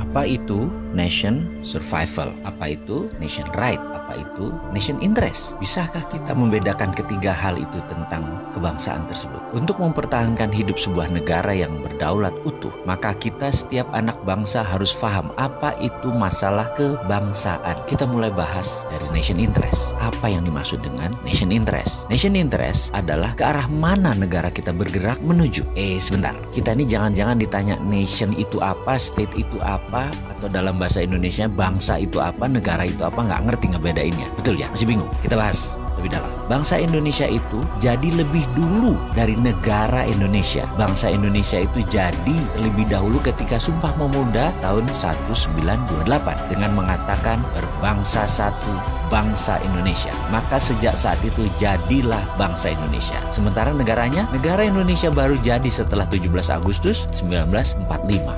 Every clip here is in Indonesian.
Apa itu nation survival? Apa itu nation right? Apa itu nation interest? Bisakah kita membedakan ketiga hal itu tentang kebangsaan tersebut? Untuk mempertahankan hidup sebuah negara yang berdaulat utuh, maka kita setiap anak bangsa harus paham apa itu masalah kebangsaan. Kita mulai bahas dari nation interest. Apa yang dimaksud dengan nation interest? Nation interest adalah ke arah mana negara kita bergerak menuju. Sebentar, kita ini jangan-jangan ditanya nation itu apa, state itu apa, atau dalam bahasa Indonesia bangsa itu apa, negara itu apa, nggak ngerti ngebedainnya. Betul ya? Masih bingung? Kita bahas lebih dalam. Bangsa Indonesia itu jadi lebih dulu dari negara Indonesia. Bangsa Indonesia itu jadi lebih dahulu ketika Sumpah Pemuda tahun 1928 dengan mengatakan berbangsa satu, bangsa Indonesia. Maka sejak saat itu jadilah bangsa Indonesia. Sementara negaranya, negara Indonesia baru jadi setelah 17 Agustus 1945.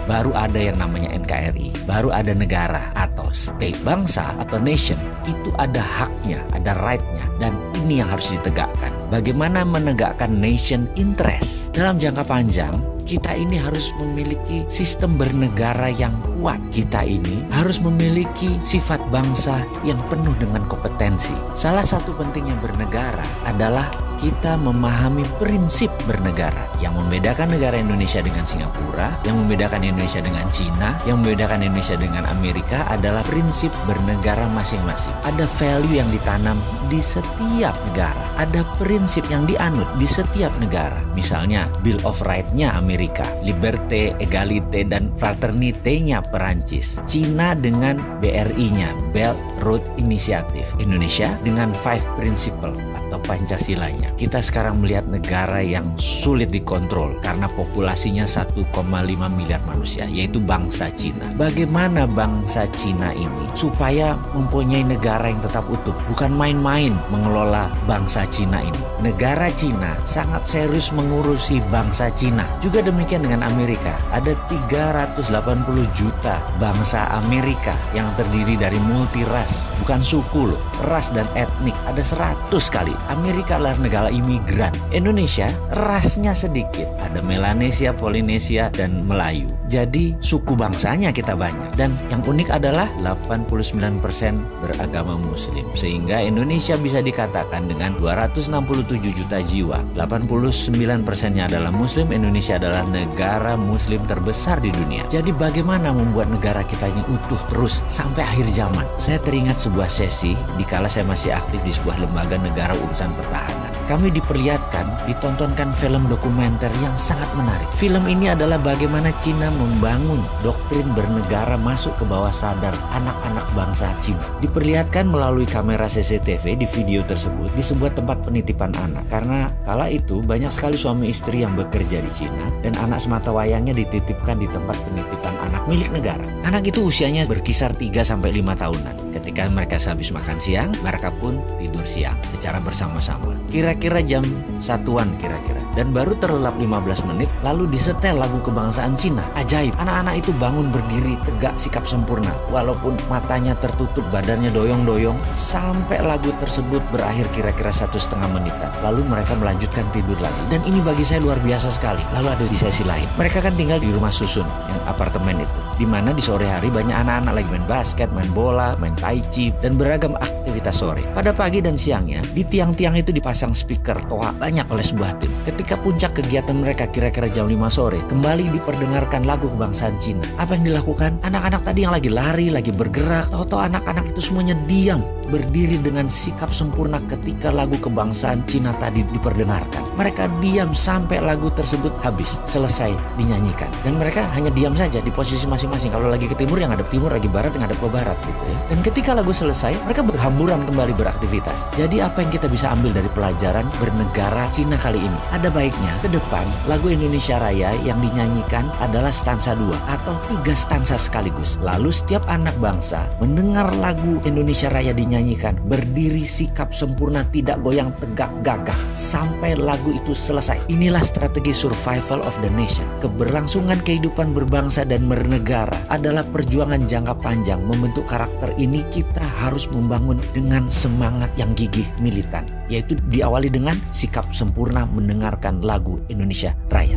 Baru ada yang namanya NKRI. Baru ada negara atau state. Bangsa atau nation itu ada haknya, ada right-nya. Dan ini yang harus ditegakkan. Bagaimana menegakkan nation interest? Dalam jangka panjang, kita ini harus memiliki sistem bernegara yang kuat. Kita ini harus memiliki sifat bangsa yang penuh dengan kompetensi. Salah satu pentingnya bernegara adalah kita memahami prinsip bernegara. Yang membedakan negara Indonesia dengan Singapura, yang membedakan Indonesia dengan Cina, yang membedakan Indonesia dengan Amerika adalah prinsip bernegara masing-masing. Ada value yang ditanam di setiap negara. Ada prinsip yang dianut di setiap negara. Misalnya Bill of Rights-nya Amerika, Liberté, Égalité, dan Fraternité-nya Perancis. Cina dengan BRI-nya, Belt Road Initiative. Indonesia dengan Five Principle atau Pancasilanya. Kita sekarang melihat negara yang sulit dikontrol karena populasinya 1,5 miliar manusia, yaitu bangsa Cina. Bagaimana bangsa Cina ini supaya mempunyai negara yang tetap utuh? Bukan main-main mengelola bangsa Cina ini. Negara Cina sangat serius mengurusi bangsa Cina. Juga demikian dengan Amerika. Ada 380 juta bangsa Amerika yang terdiri dari multi ras. Bukan suku loh, ras dan etnik. Ada 100 kali. Amerika adalah negara imigran. Indonesia rasnya sedikit. Ada Melanesia, Polinesia, dan Melayu. Jadi suku bangsanya kita banyak. Dan yang unik adalah 89% beragama Muslim. Sehingga Indonesia bisa dikatakan dengan 267 juta jiwa, 89%-nya adalah Muslim. Indonesia adalah negara Muslim terbesar di dunia. Jadi bagaimana membuat negara kita ini utuh terus sampai akhir zaman? Saya teringat sebuah sesi dikala saya masih aktif di sebuah lembaga negara urusan pertahanan. Kami diperlihatkan, ditontonkan film dokumenter yang sangat menarik. Film ini adalah bagaimana Cina membangun doktrin bernegara masuk ke bawah sadar anak-anak bangsa Cina. Diperlihatkan melalui kamera CCTV di video tersebut di sebuah tempat penitipan anak. Karena kala itu banyak sekali suami istri yang bekerja di Cina dan anak semata wayangnya dititipkan di tempat penitipan anak milik negara. Anak itu usianya berkisar 3-5 tahunan. Ketika mereka habis makan siang, mereka pun tidur siang secara bersama-sama. Kira-kira jam 1-an kira-kira. Dan baru terlelap 15 menit lalu disetel lagu kebangsaan Cina. Ajaib, anak-anak itu bangun berdiri tegak sikap sempurna. Walaupun matanya tertutup, badannya doyong-doyong. Sampai lagu tersebut berakhir kira-kira 1,5 menitan. Lalu mereka melanjutkan tidur lagi. Dan ini bagi saya luar biasa sekali. Lalu ada di sesi lain. Mereka kan tinggal di rumah susun, yang apartemen itu. Di mana di sore hari banyak anak-anak lagi main basket, main bola, main tai chi, dan beragam aktivitas sore. Pada pagi dan siangnya, di tiang-tiang itu dipasang speaker toa banyak oleh sebuah tim. Ketika puncak kegiatan mereka kira-kira jam 5 sore, kembali diperdengarkan lagu kebangsaan Cina. Apa yang dilakukan? Anak-anak tadi yang lagi lari, lagi bergerak, tahu-tahu anak-anak itu semuanya diam, berdiri dengan sikap sempurna ketika lagu kebangsaan Cina tadi diperdengarkan. Mereka diam sampai lagu tersebut habis, selesai dinyanyikan. Dan mereka hanya diam saja di posisi masing-masing. Kalau lagi ke timur yang ngadep timur, lagi barat yang ngadep ke barat gitu ya. Dan ketika lagu selesai, mereka berhamburan kembali beraktivitas. Jadi apa yang kita bisa ambil dari pelajaran bernegara Cina kali ini? Ada baiknya ke depan lagu Indonesia Raya yang dinyanyikan adalah stansa 2 atau 3 stansa sekaligus. Lalu setiap anak bangsa mendengar lagu Indonesia Raya dinyanyikan, berdiri sikap sempurna, tidak goyang, tegak gagah sampai lagu itu selesai. Inilah strategi survival of the nation. Keberlangsungan kehidupan berbangsa dan bernegara adalah perjuangan jangka panjang. Membentuk karakter ini kita harus membangun dengan semangat yang gigih militan, yaitu diawali dengan sikap sempurna mendengarkan lagu Indonesia Raya.